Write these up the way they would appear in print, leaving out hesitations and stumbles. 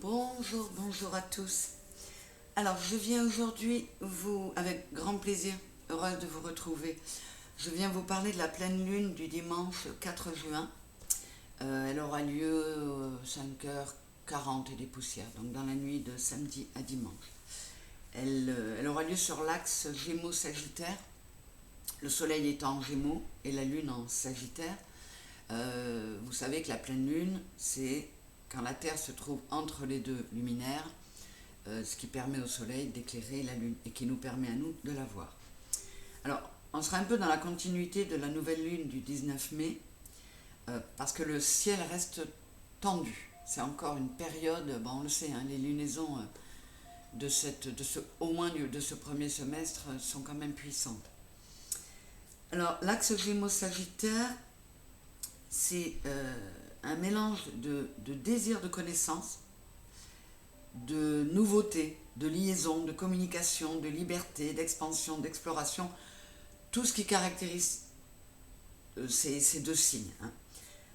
Bonjour à tous. Alors, je viens aujourd'hui avec grand plaisir, heureuse de vous retrouver. Je viens vous parler de la pleine lune du dimanche 4 juin. Elle aura lieu 5h40 et des poussières, donc dans la nuit de samedi à dimanche. Elle aura lieu sur l'axe Gémeaux-Sagittaire, le soleil étant en Gémeaux et la lune en Sagittaire. Vous savez que la pleine lune, c'est quand la Terre se trouve entre les deux luminaires, ce qui permet au soleil d'éclairer la lune et qui nous permet à nous de la voir. Alors, on sera un peu dans la continuité de la nouvelle lune du 19 mai, parce que le ciel reste tendu. C'est encore une période, on le sait, les lunaisons au moins de ce premier semestre sont quand même puissantes. Alors, l'axe Gémeaux-Sagittaire, c'est un mélange de désir de connaissance, de nouveauté, de liaison, de communication, de liberté, d'expansion, d'exploration, tout ce qui caractérise ces deux signes.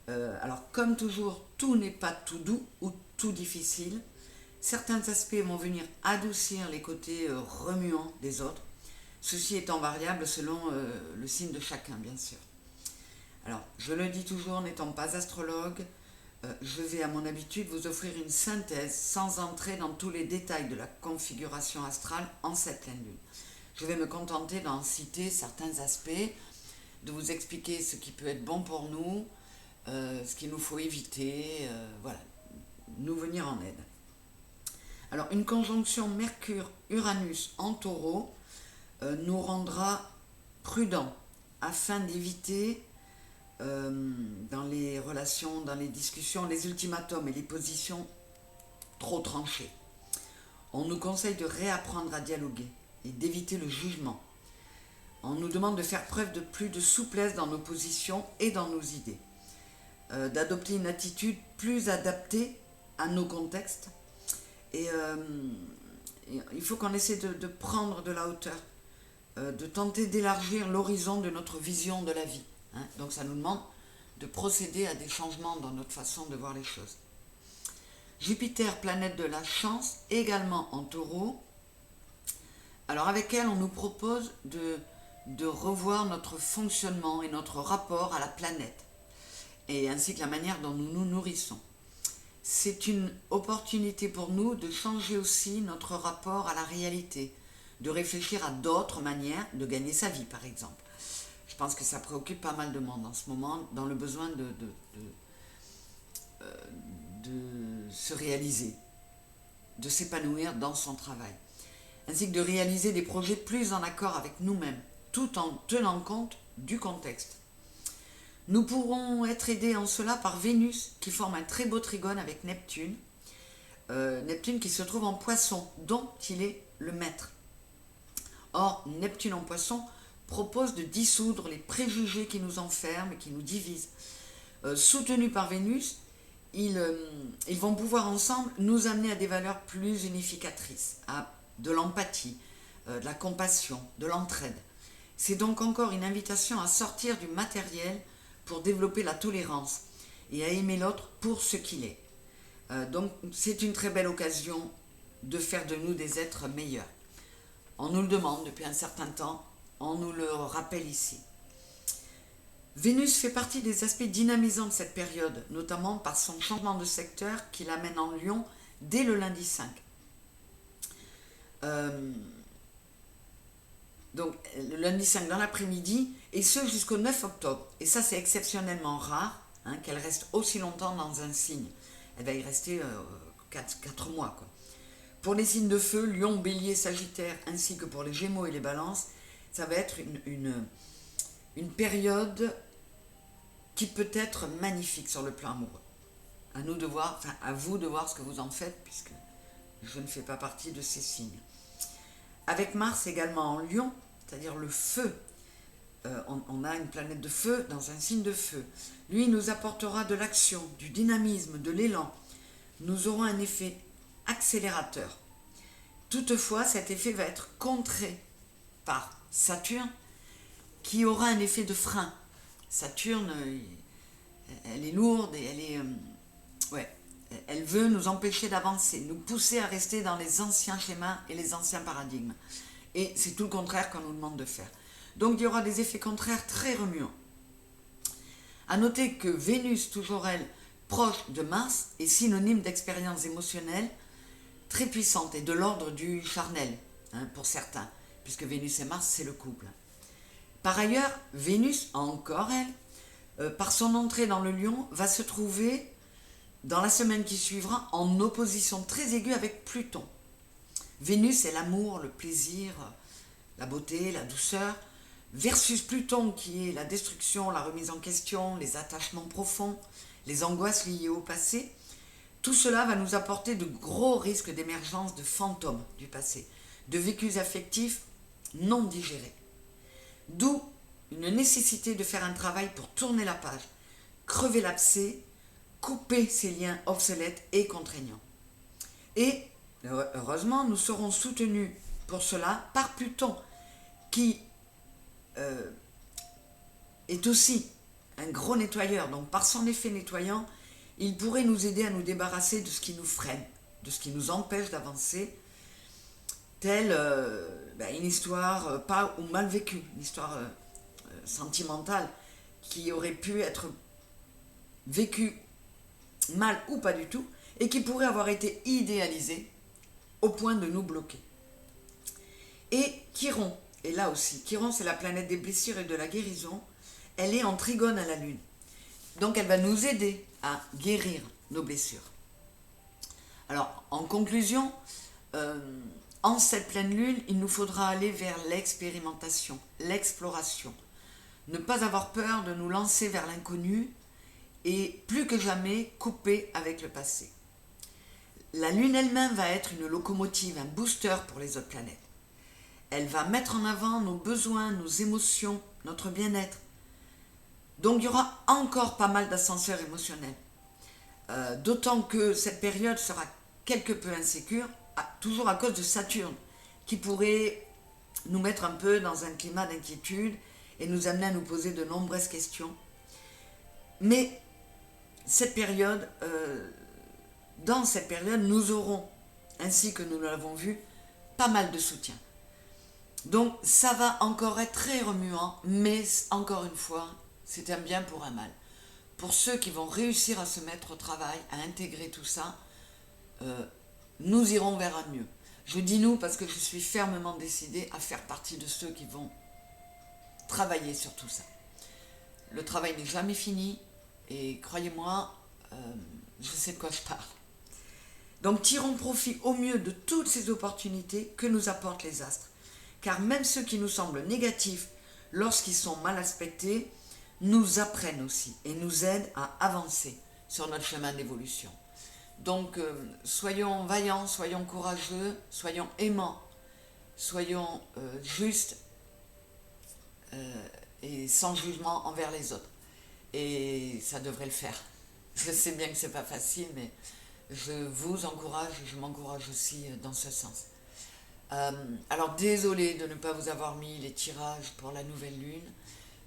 Alors, comme toujours, tout n'est pas tout doux ou tout difficile. Certains aspects vont venir adoucir les côtés remuants des autres, ceci étant variable selon le signe de chacun, bien sûr. Alors, je le dis toujours, n'étant pas astrologue, je vais à mon habitude vous offrir une synthèse sans entrer dans tous les détails de la configuration astrale en cette pleine lune. Je vais me contenter d'en citer certains aspects, de vous expliquer ce qui peut être bon pour nous, ce qu'il nous faut éviter, nous venir en aide. Alors, une conjonction Mercure-Uranus en Taureau nous rendra prudents afin d'éviter dans les relations, dans les discussions, les ultimatums et les positions trop tranchées. On nous conseille de réapprendre à dialoguer et d'éviter le jugement. On nous demande de faire preuve de plus de souplesse dans nos positions et dans nos idées, d'adopter une attitude plus adaptée à nos contextes et il faut qu'on essaie de prendre de la hauteur, de tenter d'élargir l'horizon de notre vision de la vie. Donc ça nous demande de procéder à des changements dans notre façon de voir les choses. Jupiter, planète de la chance, également en Taureau. Alors avec elle, on nous propose de revoir notre fonctionnement et notre rapport à la planète, et ainsi que la manière dont nous nous nourrissons. C'est une opportunité pour nous de changer aussi notre rapport à la réalité, de réfléchir à d'autres manières de gagner sa vie, par exemple. Je pense que ça préoccupe pas mal de monde en ce moment, dans le besoin de se réaliser, de s'épanouir dans son travail, ainsi que de réaliser des projets plus en accord avec nous-mêmes, tout en tenant compte du contexte. Nous pourrons être aidés en cela par Vénus, qui forme un très beau trigone avec Neptune, Neptune qui se trouve en Poisson, dont il est le maître. Or, Neptune en Poisson propose de dissoudre les préjugés qui nous enferment et qui nous divisent. Soutenus par Vénus, ils vont pouvoir ensemble nous amener à des valeurs plus unificatrices, à de l'empathie, de la compassion, de l'entraide. C'est donc encore une invitation à sortir du matériel pour développer la tolérance et à aimer l'autre pour ce qu'il est. Donc c'est une très belle occasion de faire de nous des êtres meilleurs. On nous le demande depuis un certain temps, on nous le rappelle ici. Vénus fait partie des aspects dynamisants de cette période, notamment par son changement de secteur qui l'amène en Lion dès le lundi 5. Donc le lundi 5 dans l'après-midi, et ce jusqu'au 9 octobre. Et ça, c'est exceptionnellement rare qu'elle reste aussi longtemps dans un signe. Elle va y rester 4 mois. Pour les signes de feu, Lion, Bélier, Sagittaire, ainsi que pour les Gémeaux et les Balances, ça va être une période qui peut être magnifique sur le plan amoureux. À vous de voir ce que vous en faites, puisque je ne fais pas partie de ces signes. Avec Mars également en Lion, c'est-à-dire le feu, on a une planète de feu dans un signe de feu. Lui nous apportera de l'action, du dynamisme, de l'élan. Nous aurons un effet accélérateur. Toutefois, cet effet va être contré par Saturne, qui aura un effet de frein. Saturne, elle est lourde et elle veut nous empêcher d'avancer, nous pousser à rester dans les anciens schémas et les anciens paradigmes. Et c'est tout le contraire qu'on nous demande de faire. Donc il y aura des effets contraires très remuants. À noter que Vénus, toujours elle, proche de Mars, est synonyme d'expériences émotionnelles très puissantes et de l'ordre du charnel, pour certains, puisque Vénus et Mars, c'est le couple. Par ailleurs, Vénus, encore elle, par son entrée dans le Lion, va se trouver, dans la semaine qui suivra, en opposition très aiguë avec Pluton. Vénus, c'est l'amour, le plaisir, la beauté, la douceur, versus Pluton, qui est la destruction, la remise en question, les attachements profonds, les angoisses liées au passé. Tout cela va nous apporter de gros risques d'émergence de fantômes du passé, de vécus affectifs non digérés. D'où une nécessité de faire un travail pour tourner la page, crever l'abcès, couper ces liens obsolètes et contraignants. Et heureusement, nous serons soutenus pour cela par Pluton, qui est aussi un gros nettoyeur. Donc par son effet nettoyant, il pourrait nous aider à nous débarrasser de ce qui nous freine, de ce qui nous empêche d'avancer, telle une histoire pas ou mal vécue, une histoire sentimentale qui aurait pu être vécue mal ou pas du tout, et qui pourrait avoir été idéalisée au point de nous bloquer. Et Chiron, et là aussi, Chiron c'est la planète des blessures et de la guérison, elle est en trigone à la Lune. Donc elle va nous aider à guérir nos blessures. Alors en conclusion, en cette pleine Lune, il nous faudra aller vers l'expérimentation, l'exploration. Ne pas avoir peur de nous lancer vers l'inconnu et plus que jamais couper avec le passé. La Lune elle-même va être une locomotive, un booster pour les autres planètes. Elle va mettre en avant nos besoins, nos émotions, notre bien-être. Donc il y aura encore pas mal d'ascenseurs émotionnels. D'autant que cette période sera quelque peu insécure, toujours à cause de Saturne, qui pourrait nous mettre un peu dans un climat d'inquiétude et nous amener à nous poser de nombreuses questions. Mais dans cette période, nous aurons, ainsi que nous l'avons vu, pas mal de soutien. Donc ça va encore être très remuant, mais encore une fois, c'est un bien pour un mal. Pour ceux qui vont réussir à se mettre au travail, à intégrer tout ça, nous irons vers un mieux. Je dis nous parce que je suis fermement décidée à faire partie de ceux qui vont travailler sur tout ça. Le travail n'est jamais fini et croyez-moi, je sais de quoi je parle. Donc tirons profit au mieux de toutes ces opportunités que nous apportent les astres. Car même ceux qui nous semblent négatifs lorsqu'ils sont mal aspectés, nous apprennent aussi et nous aident à avancer sur notre chemin d'évolution. Donc soyons vaillants, soyons courageux, soyons aimants, soyons justes et sans jugement envers les autres. Et ça devrait le faire. Je sais bien que c'est pas facile, mais je vous encourage, je m'encourage aussi dans ce sens. Alors désolé de ne pas vous avoir mis les tirages pour la nouvelle lune.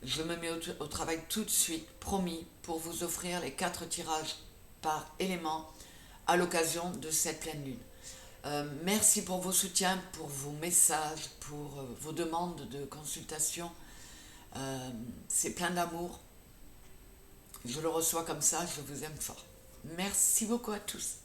Je me mets au travail tout de suite, promis, pour vous offrir les 4 tirages par élément à l'occasion de cette pleine lune. Merci pour vos soutiens, pour vos messages, pour vos demandes de consultation. C'est plein d'amour. Je le reçois comme ça, je vous aime fort. Merci beaucoup à tous.